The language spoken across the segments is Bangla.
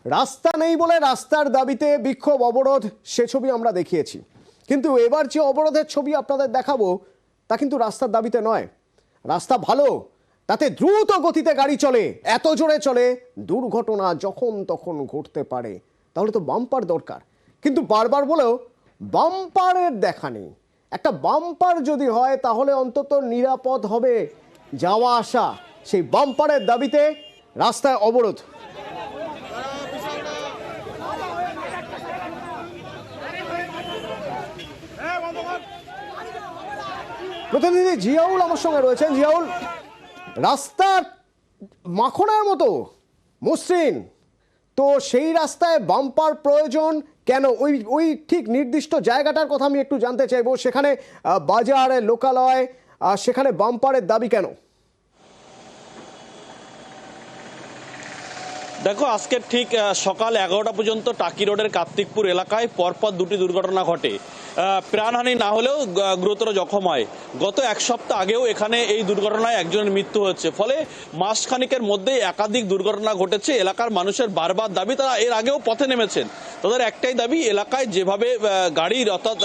রাস্তা নেই বলে রাস্তার দাবিতে বিক্ষোভ অবরোধ সে ছবি আমরা দেখিয়েছি, কিন্তু এবার যে অবরোধের ছবি আপনাদের দেখাবো তা কিন্তু রাস্তার দাবিতে নয়। রাস্তা ভালো, তাতে দ্রুত গতিতে গাড়ি চলে, এত জোরে চলে দুর্ঘটনা যখন তখন ঘটতে পারে। তাহলে তো বাম্পার দরকার, কিন্তু বারবার বলেও বাম্পারের দেখা নেই। একটা বাম্পার যদি হয় তাহলে অন্তত নিরাপদ হবে যাওয়া আসা। সেই বাম্পারের দাবিতে রাস্তায় অবরোধ। প্রতিনিধি জিয়াউল আমার সঙ্গে রয়েছেন। জিয়াউল, রাস্তা মাখনের মতো মসৃণ, তো সেই রাস্তায় বাম্পার প্রয়োজন কেন? ওই ঠিক নির্দিষ্ট জায়গাটার কথা আমি একটু জানতে চাইবো। সেখানে বাজার, লোকালয়, সেখানে বাম্পারের দাবি কেন? দেখো, আজকে ঠিক সকাল 11টা পর্যন্ত টাকি রোডের কার্তিকপুর এলাকায় পরপর দুটি দুর্ঘটনা ঘটে। প্রাণহানি না হলেও গুরুতর জখম হয়। গত এক সপ্তাহ আগেও এখানে এই দুর্ঘটনায় একজনের মৃত্যু হয়েছে। ফলে মাসখানিকের মধ্যেই একাধিক দুর্ঘটনা ঘটেছে। এলাকার মানুষের বারবার দাবি, তারা এর আগেও পথে নেমেছেন। তাদের একটাই দাবি, এলাকায় যেভাবে গাড়ির অর্থাৎ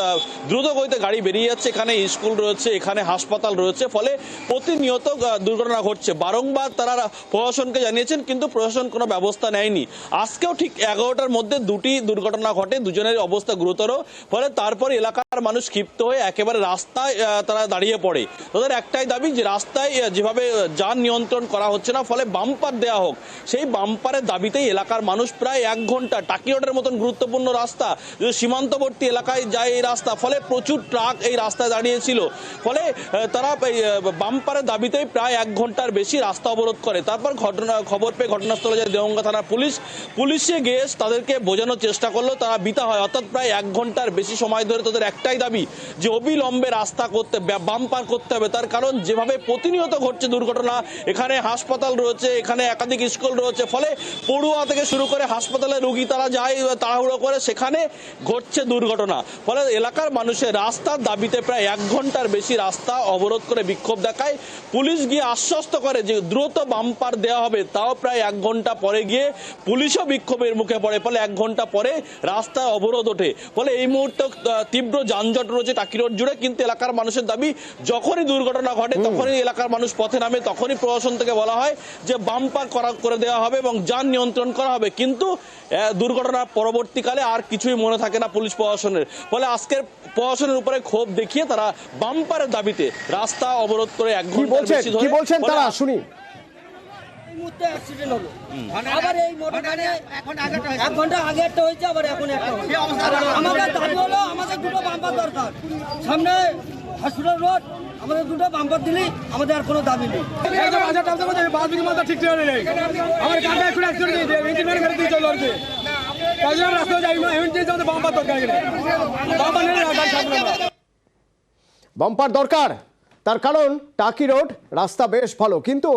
দ্রুত গতিতে গাড়ি বেরিয়ে যাচ্ছে, এখানে স্কুল রয়েছে, এখানে হাসপাতাল রয়েছে, ফলে প্রতিনিয়ত দুর্ঘটনা ঘটছে। বারংবার তারা প্রশাসনকে জানিয়েছেন, কিন্তু প্রশাসন কোনো ব্যবস্থা নেয়নি। আজকেও ঠিক 11টার মধ্যে দুটি দুর্ঘটনা ঘটে, দুজনের অবস্থা গুরুতর। ফলে তারপরে এলাকার মানুষ ক্ষিপ্ত হয়ে একেবারে রাস্তায় তারা দাঁড়িয়ে পড়ে। তাদের একটাই দাবি যে রাস্তায় যেভাবে যান নিয়ন্ত্রণ করা হচ্ছে না, ফলে বাম্পার দেওয়া হোক। সেই বাম্পারের দাবিতেই এলাকার মানুষ প্রায় 1 ঘন্টা, টাকি রোডের মতন গুরুত্বপূর্ণ রাস্তা, সীমান্তবর্তী এলাকায় যায় এই রাস্তা, ফলে প্রচুর ট্রাক এই রাস্তায় দাঁড়িয়েছিল। ফলে তারা বাম্পারের দাবিতেই প্রায় 1 ঘন্টার বেশি রাস্তা অবরোধ করে। তারপর খবর পেয়ে ঘটনাস্থলে যায় দেওঙ্গা থানার পুলিশে গিয়ে তাদেরকে বোঝানোর চেষ্টা করলো, তারা বিতা হয়। অর্থাৎ প্রায় 1 ঘন্টার বেশি সময় ধরে তাদের একটাই দাবি যে অবিলম্বে রাস্তা করতে, বাম্পার করতে হবে। তার কারণ যেভাবে প্রতিনিয়ত ঘটছে দুর্ঘটনা, এখানে হাসপাতাল রয়েছে, এখানে একাধিক স্কুল রয়েছে, ফলে পড়ুয়া থেকে শুরু করে হাসপাতালে রোগী তারা যায় তাড়াহুড়ো করে, সেখানে ঘটছে দুর্ঘটনা। ফলে এলাকার মানুষের রাস্তার দাবিতে প্রায় 1 ঘন্টার বেশি রাস্তা অবরোধ করে বিক্ষোভ দেখায়। পুলিশ গিয়ে আশ্বস্ত করে যে দ্রুত বাম্পার দেওয়া হবে, তাও প্রায় 1 ঘন্টা পরে গিয়ে পুলিশও বিক্ষোভের মুখে পড়ে। ফলে 1 ঘন্টা পরে রাস্তায় অবরোধ ওঠে। ফলে এই মুহূর্তে তীব্র যানজট রয়েছে টাকি রোড জুড়ে। কিন্তু এলাকার মানুষের দাবি, যখনই দুর্ঘটনা ঘটে তখনই এলাকার মানুষ পথে নামে, তখনই প্রশাসন থেকে বলা হয় যে বাম্পার করে দেওয়া হবে এবং যান নিয়ন্ত্রণ করা হবে। কিন্তু দুর্ঘটনার পরবর্তীকালে আর কিছুই মনে থাকে না পুলিশ প্রশাসনের। ফলে আজকের প্রশাসনের উপরে ক্ষোভ দেখিয়ে তারা বাম্পারের দাবিতে রাস্তা অবরোধ করে 1 ঘন্টার বেশি ধরে। কি বলছেন তারা শুনি। অ্যাক্সিডেন্ট হলো, আবার এই মোটর গাড়ি এখন 1 ঘন্টা আগে একটা হয়েছে, আবার এখন একটা হচ্ছে। আমাদের দাবি হলো, আমাদের দুটো বাম্পার দরকার। সামনে হসপিটাল রোড, আমাদের দুটো বাম্পার দিলি আমাদের আর কোনো দাবি নেই। বাম্পার দরকার, তার কারণ টাকি রোড রাস্তা বেশ ভালো, কিন্তু